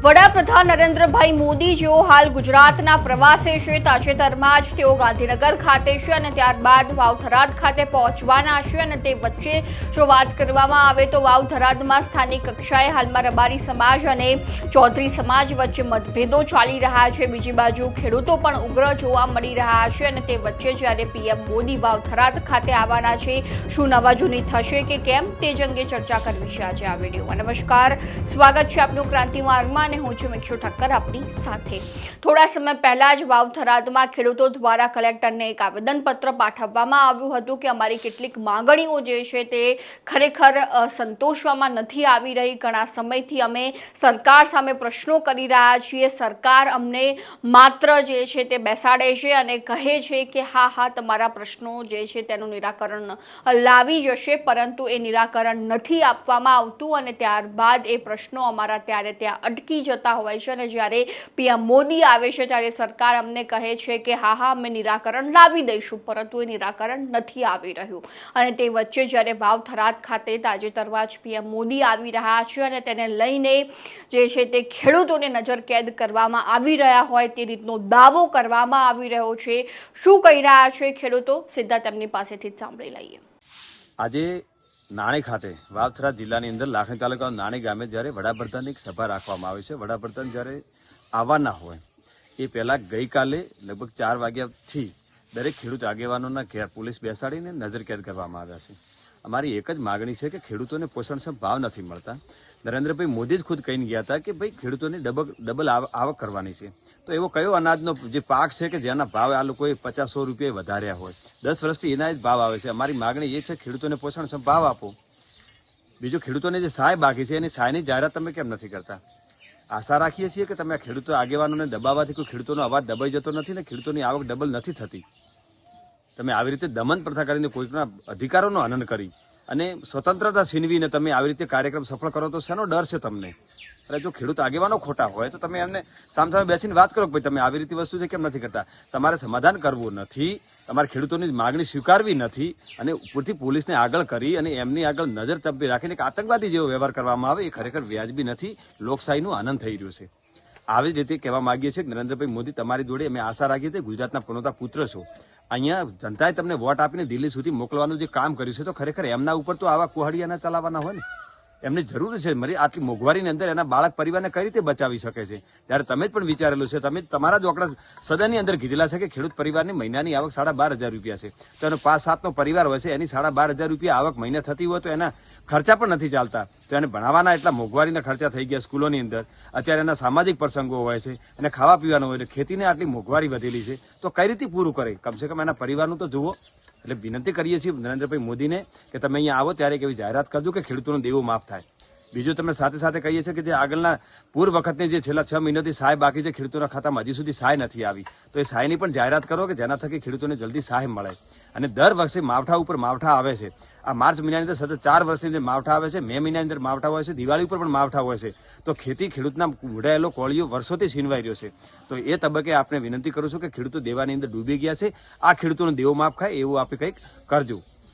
વડાપ્રધાન નરેન્દ્રભાઈ મોદી જેઓ હાલ ગુજરાતના પ્રવાસે છે। તાજેતરમાં જ તેઓ ગાંધીનગર ખાતે છે અને ત્યારબાદ વાવ-થરાદ ખાતે પહોંચવાના છે અને તે વચ્ચે જો વાત કરવામાં આવે તો વાવ-થરાદમાં સ્થાનિક કક્ષાએ હાલમાં રબારી સમાજ અને ચૌધરી સમાજ વચ્ચે મતભેદો ચાલી રહ્યા છે। બીજી બાજુ ખેડૂતો પણ ઉગ્ર જોવા મળી રહ્યા છે અને તે વચ્ચે જ્યારે પીએમ મોદી વાવ-થરાદ ખાતે આવવાના છે, શું નવાજૂની થશે કે કેમ તે જ અંગે ચર્ચા કરવી છે આજે આ વિડીયોમાં। નમસ્કાર, સ્વાગત છે આપનું ક્રાંતિ માર્ગમાં। હું છું મિક્ષુ ઠક્કર આપણી સાથે। થોડા સમય પહેલા જ વાવ-થરાદમાં ખેડૂતો દ્વારા કલેક્ટરને એક આવેદનપત્ર પાઠવવામાં આવ્યું હતું કે અમારી કેટલીક માંગણીઓ જે છે તે ખરેખર સંતોષવામાં નથી આવી રહી। ઘણા સમયથી અમે સરકાર સામે પ્રશ્નો કરી રહ્યા છીએ। સરકાર અમને માત્ર જે છે તે બેસાડે છે અને કહે છે કે હા તમારા પ્રશ્નો જે છે તેનું નિરાકરણ લાવી જશે, પરંતુ એ નિરાકરણ નથી આપવામાં આવતું અને ત્યારબાદ એ પ્રશ્નો અમારા ત્યારે ત્યાં અટકી જતા હોય છે અને જ્યારે પીએમ મોદી આવે છે ત્યારે સરકાર અમને કહે છે કે હા અમે નિરાકરણ લાવી દઈશું, પરંતુ એ નિરાકરણ નથી આવી રહ્યું। અને તે વચ્ચે જ્યારે વાવ-થરાદ ખાતે તાજેતરમાં જ પીએમ મોદી આવી રહ્યા છે અને તેને લઈને જે છે તે ખેડૂતોને નજરકેદ કરવામાં આવી રહ્યા હોય તે રીતનો દાવો કરવામાં આવી રહ્યો છે। શું કહી રહ્યા છે ખેડૂતો, સીધા તેમની પાસેથી જ સાંભળી લઈએ। આજે નાણી ખાતે વાવ-થરાદ જિલ્લાની અંદર લાખણી તાલુકાના નાણી ગામે જ્યારે વડાપ્રધાનની એક સભા રાખવામાં આવી છે। વડાપ્રધાન જ્યારે આવવાના હોય એ પહેલા ગઈકાલે લગભગ 4 વાગ્યાથી દરેક ખેડૂત આગેવાનોના ઘેર પોલીસ બેસાડીને નજરકેદ કરવામાં આવ્યા છે। અમારી એક જ માગણી છે કે ખેડૂતોને પોષણક્ષમ ભાવ નથી મળતા। નરેન્દ્રભાઈ મોદી જ ખુદ કહીને ગયા હતા કે ભાઈ ખેડૂતોની ડબલ આવક કરવાની છે, તો એવો કયો અનાજનો જે પાક છે કે જેના ભાવ આ લોકોએ 50-100 રૂપિયા વધાર્યા હોય? 10 વર્ષથી એના જ ભાવ આવે છે। અમારી માગણી એ છે ખેડૂતોને પોષણક્ષમ ભાવ આપો। બીજું ખેડૂતોને જે સહાય બાકી છે એની સહાયની જાહેરાત તમે કેમ નથી કરતા? આશા રાખીએ છીએ કે તમે ખેડૂતો આગેવાનોને દબાવવાથી કોઈ ખેડૂતોનો અવાજ દબાઈ જતો નથી ને ખેડૂતોની આવક ડબલ નથી થતી। તમે આવી રીતે દમન પ્રથા કરીને કોઈકના અધિકારોનો હનન કરી અને સ્વતંત્રતા છીનવીને તમે આવી રીતે કાર્યક્રમ સફળ કરો તો શેનો ડર છે તમને? અરે જો ખેડૂત આગેવાનો ખોટા હોય તો તમે એમને સામસામે બેસીને વાત કરો કે ભાઈ તમે આવી રીતે વસ્તુ છે કેમ નથી કરતા? તમારે સમાધાન કરવું નથી, તમારે ખેડૂતોની માગણી સ્વીકારવી નથી અને ઉપરથી પોલીસને આગળ કરી અને એમની આગળ નજર ચંપી રાખીને એક આતંકવાદી જેવો વ્યવહાર કરવામાં આવે એ ખરેખર વ્યાજબી નથી। લોકશાહીનું આનંદ થઈ રહ્યું છે। આવી જ રીતે કહેવા માંગીએ છીએ કે નરેન્દ્રભાઈ મોદી તમારી જોડે અમે આશા રાખીએ છીએ, ગુજરાતના પનોતા પુત્ર છો, અહીંયા જનતાએ તમને વોટ આપીને દિલ્હી સુધી મોકલવાનું જે કામ કર્યું છે તો ખરેખર એમના ઉપર તો આવા કુહાડિયાના ચલાવવાના હોય ને? એમની જરૂર છે મારી આટલી મોંઘવારીની અંદર એના બાળક પરિવારને કઈ રીતે બચાવી શકે છે? ત્યારે તમે જ પણ વિચારેલું છે, તમે તમારા જ આંકડા સદનની અંદર કીધેલા છે કે ખેડૂત પરિવારની મહિનાની આવક 12,500 રૂપિયા છે, તો એનો 5-7નો પરિવાર હોય છે, એની 12,500 રૂપિયા આવક મહિને થતી હોય તો એના ખર્ચા પણ નથી ચાલતા, તો એને ભણાવવાના એટલા મોંઘવારીના ખર્ચા થઈ ગયા સ્કૂલોની અંદર। અત્યારે એના સામાજિક પ્રસંગો હોય છે અને ખાવા પીવાનું હોય, ખેતીને આટલી મોંઘવારી વધેલી છે તો કઈ રીતે પૂરું કરે? કમસે કમ એના પરિવારનું તો જુઓ। એટલે વિનંતી કરીએ છીએ નરેન્દ્રભાઈ મોદીને કે તમે અહીંયા આવો ત્યારે એવી જાહેરાત કરજો કે ખેડૂતોનો દેવો માફ થાય। બીજું તમે સાથે સાથે કહીએ છીએ કે જે આગળના પૂર્વ વખતની જે છેલ્લા 6 મહિનાથી સહાય બાકી છે ખેડૂતોના ખાતામાં હજી સુધી સહાય નથી આવી, તો એ સહાયની પણ જાહેરાત કરો કે જેના થકી ખેડૂતોને જલ્દી સહાય મળે। અને દર વર્ષે માવઠા ઉપર માવઠા આવે છે। આ માર્ચ મહિનાની અંદર સતત 4 વર્ષની અંદર માવઠા આવે છે, મે મહિનાની અંદર માવઠા હોય છે, દિવાળી ઉપર પણ માવઠા હોય છે, તો ખેડૂતના ઉડાયેલો કોળીઓ વર્ષોથી છીનવાઈ રહ્યો છે। તો એ તબક્કે આપણે વિનંતી કરું છું કે ખેડૂતો દેવાની અંદર ડૂબી ગયા છે, આ ખેડૂતોનો દેવો માફ થાય એવું આપણે કંઈક કરજો।